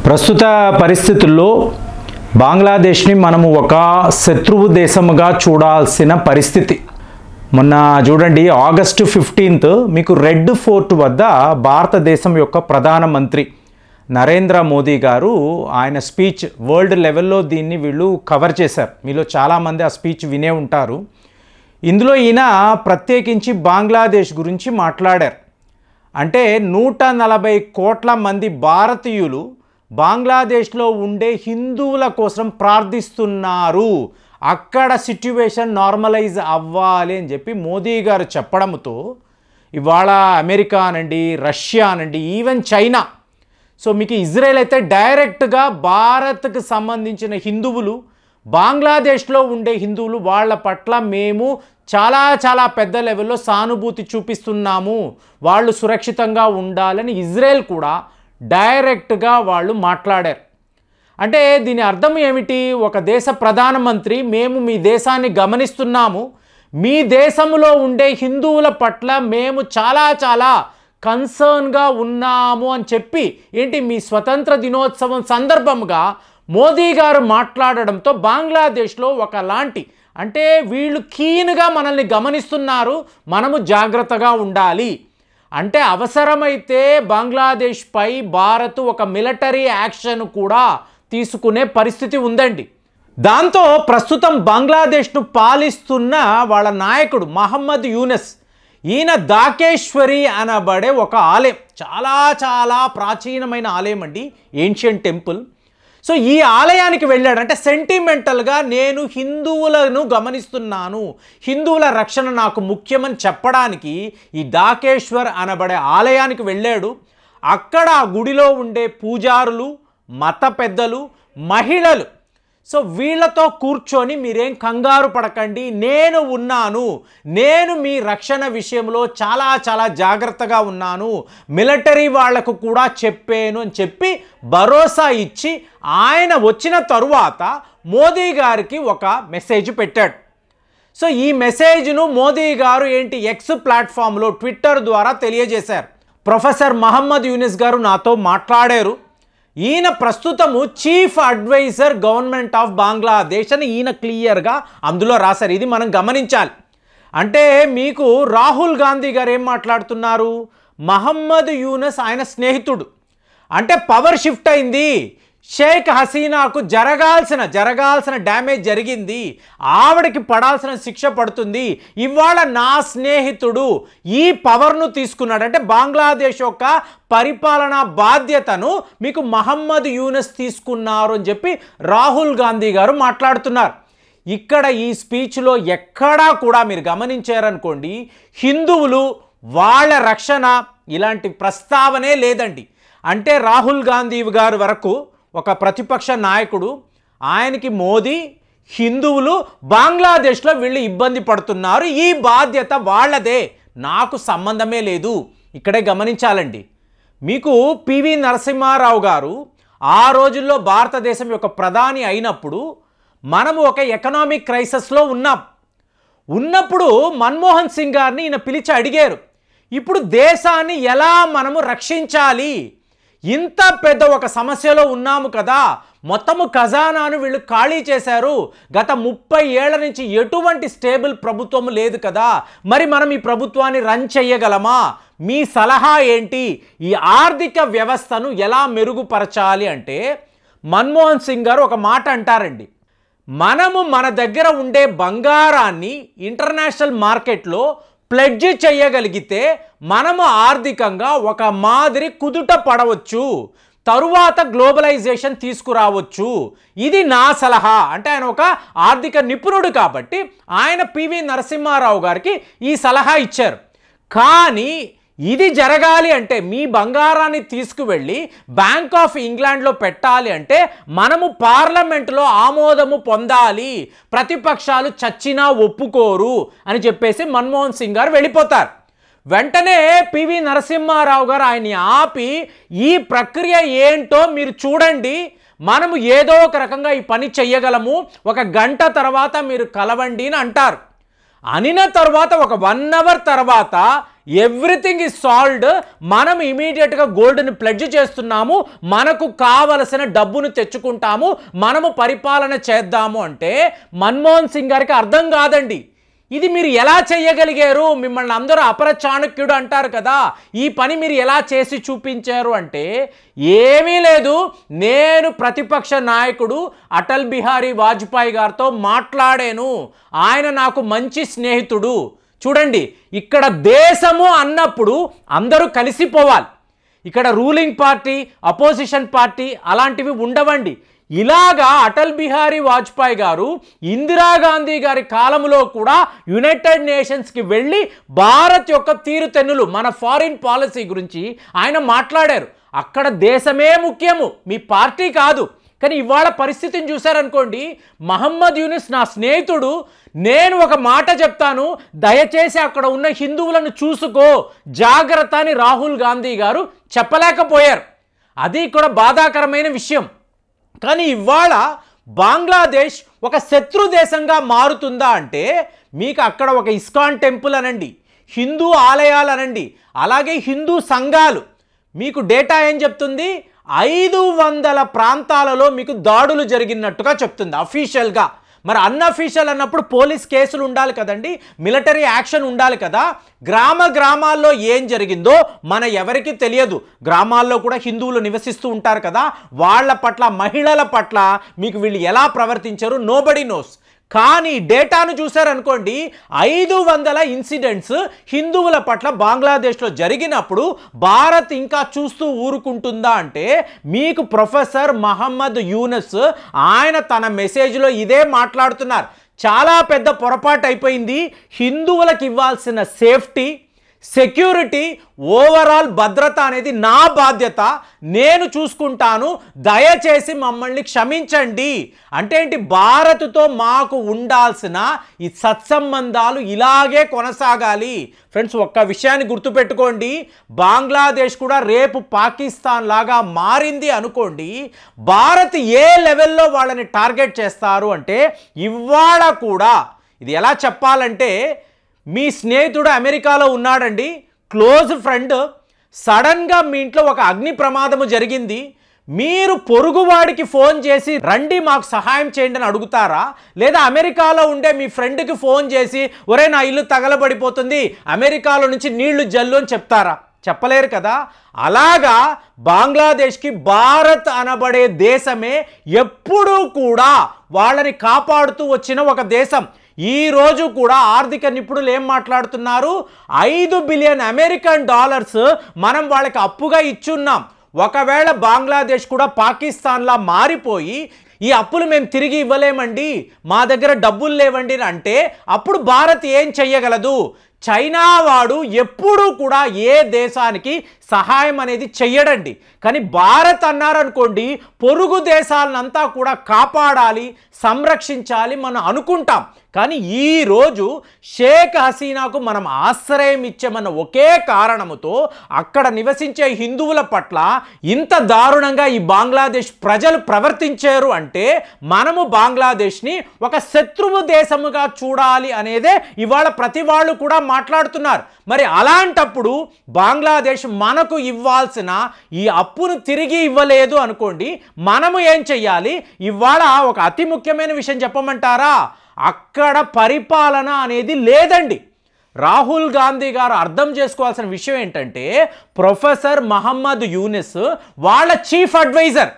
ప్రస్తుత పరిస్థితుల్లో బంగ్లాదేశ్ని మనము ఒక శత్రువు దేశముగా చూడాల్సిన పరిస్థితి. మొన్న చూడండి, ఆగస్టు 15 మీకు రెడ్ ఫోర్ట్ వద్ద భారతదేశం యొక్క ప్రధానమంత్రి నరేంద్ర మోదీ గారు ఆయన స్పీచ్ వరల్డ్ లెవెల్లో దీన్ని వీళ్ళు కవర్ చేశారు. మీలో చాలామంది ఆ స్పీచ్ వినే ఉంటారు. ఇందులో ఈయన ప్రత్యేకించి బంగ్లాదేశ్ గురించి మాట్లాడారు. అంటే 140 కోట్ల మంది భారతీయులు బంగ్లాదేశ్లో ఉండే హిందువుల కోసం ప్రార్థిస్తున్నారు, అక్కడ సిట్యువేషన్ నార్మలైజ్ అవ్వాలి అని చెప్పి మోదీ గారు చెప్పడంతో ఇవాళ అమెరికా అనండి, రష్యా అనండి, ఈవెన్ చైనా, సో మీకు ఇజ్రాయెల్ అయితే డైరెక్ట్గా భారత్కి సంబంధించిన హిందువులు, బంగ్లాదేశ్లో ఉండే హిందువులు వాళ్ళ పట్ల మేము చాలా పెద్ద లెవెల్లో సానుభూతి చూపిస్తున్నాము, వాళ్ళు సురక్షితంగా ఉండాలని ఇజ్రాయెల్ కూడా డైరెక్ట్గా వాళ్ళు మాట్లాడారు. అంటే దీని అర్థం ఏమిటి? ఒక దేశ ప్రధానమంత్రి మేము మీ దేశాన్ని గమనిస్తున్నాము, మీ దేశంలో ఉండే హిందువుల పట్ల మేము చాలా కన్సర్న్గా ఉన్నాము అని చెప్పి ఏంటి మీ స్వతంత్ర దినోత్సవం సందర్భంగా మోదీ గారు మాట్లాడడంతో బంగ్లాదేశ్లో ఒకలాంటి అంటే వీళ్ళు కీన్గా మనల్ని గమనిస్తున్నారు, మనము జాగ్రత్తగా ఉండాలి అంటే అవసరమైతే బంగ్లాదేశ్పై భారత్ ఒక మిలిటరీ యాక్షన్ కూడా తీసుకునే పరిస్థితి ఉందండి. దాంతో ప్రస్తుతం బంగ్లాదేశ్ను పాలిస్తున్న వాళ్ళ నాయకుడు మహమ్మద్ యూనస్, ఈయన దాకేశ్వరి అనబడే ఒక ఆలయం, చాలా ప్రాచీనమైన ఆలయం అండి, ఏన్షియంట్ టెంపుల్. సో ఈ ఆలయానికి వెళ్ళాడు. అంటే సెంటిమెంటల్గా నేను హిందువులను గమనిస్తున్నాను, హిందువుల రక్షణ నాకు ముఖ్యమని చెప్పడానికి ఈ దాకేశ్వర్ అనబడే ఆలయానికి వెళ్ళాడు. అక్కడ ఆ గుడిలో ఉండే పూజారులు, మత పెద్దలు, మహిళలు, సో వీళ్ళతో కూర్చొని మీరేం కంగారు పడకండి, నేను ఉన్నాను, నేను మీ రక్షణ విషయంలో చాలా జాగ్రత్తగా ఉన్నాను, మిలిటరీ వాళ్లకు కూడా చెప్పాను అని చెప్పి భరోసా ఇచ్చి ఆయన వచ్చిన తరువాత మోదీ గారికి ఒక మెసేజ్ పెట్టాడు. సో ఈ మెసేజ్ను మోదీ గారు ఏంటి ఎక్స్ ప్లాట్ఫామ్లో ట్విట్టర్ ద్వారా తెలియజేశారు. ప్రొఫెసర్ మహమ్మద్ యూనిస్ గారు నాతో మాట్లాడారు. ఈయన ప్రస్తుతము chief adviser government of Bangladesh అని ఈయన క్లియర్గా అందులో రాశారు. ఇది మనం గమనించాలి. అంటే మీకు రాహుల్ గాంధీ గారు ఏం మాట్లాడుతున్నారు, మహమ్మద్ యూనస్ ఆయన స్నేహితుడు, అంటే పవర్ షిఫ్ట్ అయింది, షేక్ హసీనాకు జరగాల్సిన డ్యామేజ్ జరిగింది, ఆవిడకి పడాల్సిన శిక్ష పడుతుంది, ఇవాళ నా స్నేహితుడు ఈ పవర్ను తీసుకున్నాడు, అంటే బంగ్లాదేశ్ యొక్క పరిపాలనా బాధ్యతను మీకు మహమ్మద్ యూనస్ తీసుకున్నారు అని చెప్పి రాహుల్ గాంధీ గారు మాట్లాడుతున్నారు. ఇక్కడ ఈ స్పీచ్లో ఎక్కడా కూడా మీరు గమనించారనుకోండి, హిందువులు వాళ్ళ రక్షణ ఇలాంటి ప్రస్తావనే లేదండి. అంటే రాహుల్ గాంధీ గారు వరకు ఒక ప్రతిపక్ష నాయకుడు, ఆయనకి మోదీ హిందువులు బంగ్లాదేశ్లో వీళ్ళు ఇబ్బంది పడుతున్నారు, ఈ బాధ్యత వాళ్ళదే, నాకు సంబంధమే లేదు. ఇక్కడే గమనించాలండి. మీకు పివి నరసింహారావు గారు ఆ రోజుల్లో భారతదేశం యొక్క ప్రధాని అయినప్పుడు మనము ఒక ఎకనామిక్ క్రైసిస్లో ఉన్నప్పుడు మన్మోహన్ సింగ్ గారిని ఈయన పిలిచి అడిగారు, ఇప్పుడు దేశాన్ని ఎలా మనము రక్షించాలి, ఇంత పెద్ద ఒక సమస్యలో ఉన్నాము కదా, మొత్తము ఖజానాను వీళ్ళు ఖాళీ చేశారు, గత 30 ఏళ్ల నుంచి ఎటువంటి స్టేబుల్ ప్రభుత్వం లేదు కదా, మరి మనం ఈ ప్రభుత్వాన్ని రన్ చేయగలమా, మీ సలహా ఏంటి, ఈ ఆర్థిక వ్యవస్థను ఎలా మెరుగుపరచాలి అంటే మన్మోహన్ సింగ్ గారు ఒక మాట అంటారండి, మనము మన దగ్గర ఉండే బంగారాన్ని ఇంటర్నేషనల్ మార్కెట్లో ప్లెడ్జ్ చేయగలిగితే మనము ఆర్థికంగా ఒక మాదిరి కుదుట పడవచ్చు, తరువాత గ్లోబలైజేషన్ తీసుకురావచ్చు, ఇది నా సలహా. అంటే ఆయన ఒక ఆర్థిక నిపుణుడు కాబట్టి ఆయన పివి నరసింహారావు గారికి ఈ సలహా ఇచ్చారు. కానీ ఇది జరగాలి అంటే మీ బంగారాన్ని తీసుకువెళ్ళి బ్యాంక్ ఆఫ్ ఇంగ్లాండ్లో పెట్టాలి అంటే మనము పార్లమెంట్లో ఆమోదము పొందాలి, ప్రతిపక్షాలు చచ్చినా ఒప్పుకోరు అని చెప్పేసి మన్మోహన్ సింగ్ గారు వెళ్ళిపోతారు. వెంటనే పివి నరసింహారావు గారు ఆయన్ని ఆపి ఈ ప్రక్రియ ఏంటో మీరు చూడండి, మనము ఏదో ఒక రకంగా ఈ పని చెయ్యగలము, 1 గంట తర్వాత మీరు కలవండి అని అంటారు. అనిన తర్వాత ఒక 1 అవర్ తర్వాత ఎవ్రీథింగ్ ఈజ్ సాల్వ్డ్, మనం ఇమీడియట్గా గోల్డ్ని ప్లెడ్జ్ చేస్తున్నాము, మనకు కావలసిన డబ్బును తెచ్చుకుంటాము, మనము పరిపాలన చేద్దాము అంటే మన్మోహన్ సింగ్ గారికి అర్థం కాదండి. ఇది మీరు ఎలా చేయగలిగారు? మిమ్మల్ని అందరూ అపర చాణక్యుడు అంటారు కదా, ఈ పని మీరు ఎలా చేసి చూపించారు అంటే ఏమీ లేదు. నేను ప్రతిపక్ష నాయకుడు అటల్ బిహారీ వాజ్పేయి గారితో మాట్లాడాను, ఆయన నాకు మంచి స్నేహితుడు. చూడండి, ఇక్కడ దేశము అన్నప్పుడు అందరూ కలిసిపోవాలి. ఇక్కడ రూలింగ్ పార్టీ, అపోజిషన్ పార్టీ అలాంటివి ఉండవండి. ఇలాగా అటల్ బిహారీ వాజ్పేయి గారు ఇందిరాగాంధీ గారి కాలంలో కూడా యునైటెడ్ నేషన్స్కి వెళ్ళి భారత్ యొక్క తీరుతెన్నులు, మన ఫారిన్ పాలసీ గురించి ఆయన మాట్లాడారు. అక్కడ దేశమే ముఖ్యము, మీ పార్టీ కాదు. కానీ ఇవాళ పరిస్థితిని చూశారనుకోండి, మహమ్మద్ యూనిస్ నా స్నేహితుడు, నేను ఒక మాట చెప్తాను, దయచేసి అక్కడ ఉన్న హిందువులను చూసుకో, జాగ్రత్త అని రాహుల్ గాంధీ గారు చెప్పలేకపోయారు. అది కూడా బాధాకరమైన విషయం. కానీ ఇవాళ బంగ్లాదేశ్ ఒక శత్రు దేశంగా మారుతుందా అంటే మీకు అక్కడ ఒక ఇస్కాన్ టెంపుల్ అనండి, హిందూ ఆలయాలు అనండి, అలాగే హిందూ సంఘాలు, మీకు డేటా ఏం చెప్తుంది? 500 ప్రాంతాలలో మీకు దాడులు జరిగినట్టుగా చెప్తుంది అఫీషియల్గా. మరి అన్అఫీషియల్ అన్నప్పుడు పోలీస్ కేసులు ఉండాలి కదండి, మిలిటరీ యాక్షన్ ఉండాలి కదా. గ్రామాల్లో ఏం జరిగిందో మన ఎవరికి తెలియదు. గ్రామాల్లో కూడా హిందువులు నివసిస్తూ ఉంటారు కదా, వాళ్ళ పట్ల, మహిళల పట్ల మీకు వీళ్ళు ఎలా ప్రవర్తించారు నోబడీ నోస్. కానీ డేటాను చూశారనుకోండి, 500 ఇన్సిడెంట్స్ హిందువుల పట్ల బంగ్లాదేశ్లో జరిగినప్పుడు భారత్ ఇంకా చూస్తూ ఊరుకుంటుందా అంటే మీకు ప్రొఫెసర్ మహమ్మద్ యూనస్ ఆయన తన మెసేజ్లో ఇదే మాట్లాడుతున్నారు. చాలా పెద్ద పొరపాటు అయిపోయింది. హిందువులకు ఇవ్వాల్సిన సేఫ్టీ, సెక్యూరిటీ, ఓవరాల్ భద్రత అనేది నా బాధ్యత, నేను చూసుకుంటాను, దయచేసి మమ్మల్ని క్షమించండి అంటే ఏంటి? భారత్తో మాకు ఉండాల్సిన ఈ సత్సంబంధాలు ఇలాగే కొనసాగాలి. ఫ్రెండ్స్, ఒక్క విషయాన్ని గుర్తుపెట్టుకోండి, బంగ్లాదేశ్ కూడా రేపు పాకిస్తాన్ లాగా మారింది అనుకోండి, భారత్ ఏ లెవెల్లో వాళ్ళని టార్గెట్ చేస్తారు అంటే ఇవాళ కూడా, ఇది ఎలా చెప్పాలంటే, మీ స్నేహితుడు అమెరికాలో ఉన్నాడండి, క్లోజ్ ఫ్రెండ్, సడన్గా మీ ఇంట్లో ఒక అగ్ని ప్రమాదము జరిగింది, మీరు పొరుగువాడికి ఫోన్ చేసి రండి మాకు సహాయం చేయండి అని అడుగుతారా? లేదా అమెరికాలో ఉండే మీ ఫ్రెండ్కి ఫోన్ చేసి ఒరే నా ఇల్లు తగలబడిపోతుంది, అమెరికాలో నుంచి నీళ్లు జల్లు అని చెప్తారా? చెప్పలేరు కదా. అలాగా బంగ్లాదేశ్కి భారత్ అనబడే దేశమే ఎప్పుడూ కూడా వాళ్ళని కాపాడుతూ వచ్చిన ఒక దేశం. ఈ రోజు కూడా ఆర్థిక నిపుణులు ఏం మాట్లాడుతున్నారు? 5 బిలియన్ అమెరికన్ డాలర్స్ మనం వాళ్ళకి అప్పుగా ఇచ్చున్నాం. ఒకవేళ బంగ్లాదేశ్ కూడా పాకిస్తాన్లా మారిపోయి ఈ అప్పులు మేము తిరిగి ఇవ్వలేమండి, మా దగ్గర డబ్బులు లేవండి అంటే అప్పుడు భారత్ ఏం చెయ్యగలదు? చైనా వాడు ఎప్పుడూ కూడా ఏ దేశానికి సహాయం అనేది చెయ్యడండి. కానీ భారత్ అన్నారనుకోండి, పొరుగు దేశాలనంతా కూడా కాపాడాలి, సంరక్షించాలి మనం అనుకుంటాం. కానీ ఈరోజు షేక్ హసీనాకు మనం ఆశ్రయం ఇచ్చామన్న ఒకే కారణముతో అక్కడ నివసించే హిందువుల పట్ల ఇంత దారుణంగా ఈ బంగ్లాదేశ్ ప్రజలు ప్రవర్తించారు అంటే మనము బంగ్లాదేశ్ని ఒక శత్రువు దేశముగా చూడాలి అనేదే ఇవాళ ప్రతి వాళ్ళు కూడా మాట్లాడుతున్నారు. మరి అలాంటప్పుడు బంగ్లాదేశ్ మనకు ఇవ్వాల్సిన ఈ అప్పును తిరిగి ఇవ్వలేదు అనుకోండి, మనము ఏం చెయ్యాలి? ఇవాళ ఒక అతి ముఖ్యమైన విషయం చెప్పమంటారా? అక్కడ పరిపాలన అనేది లేదండి. రాహుల్ గాంధీ గారు అర్థం చేసుకోవాల్సిన విషయం ఏంటంటే, ప్రొఫెసర్ మహమ్మద్ యూనిస్ వాళ్ళ చీఫ్ అడ్వైజర్,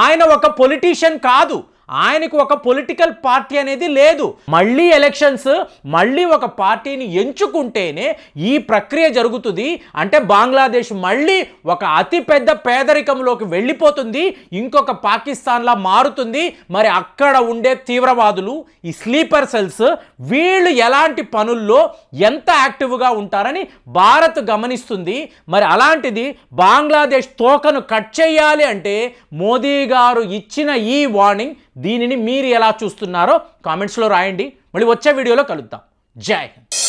ఆయన ఒక పొలిటీషియన్ కాదు, ఆయనకు ఒక పొలిటికల్ పార్టీ అనేది లేదు. మళ్ళీ ఎలక్షన్స్, మళ్ళీ ఒక పార్టీని ఎంచుకుంటేనే ఈ ప్రక్రియ జరుగుతుంది. అంటే బంగ్లాదేశ్ మళ్ళీ ఒక అతిపెద్ద పేదరికంలోకి వెళ్ళిపోతుంది, ఇంకొక పాకిస్తాన్లా మారుతుంది. మరి అక్కడ ఉండే తీవ్రవాదులు, ఈ స్లీపర్ సెల్స్, వీళ్ళు ఎలాంటి పనుల్లో ఎంత యాక్టివ్గా ఉంటారని భారత్ గమనిస్తుంది. మరి అలాంటిది బంగ్లాదేశ్ తోకను కట్ చేయాలి అంటే మోదీ గారు ఇచ్చిన ఈ వార్నింగ్, దీనిని మీరు ఎలా చూస్తున్నారో కామెంట్స్లో రాయండి. మళ్ళీ వచ్చే వీడియోలో కలుద్దాం. జై హింద్.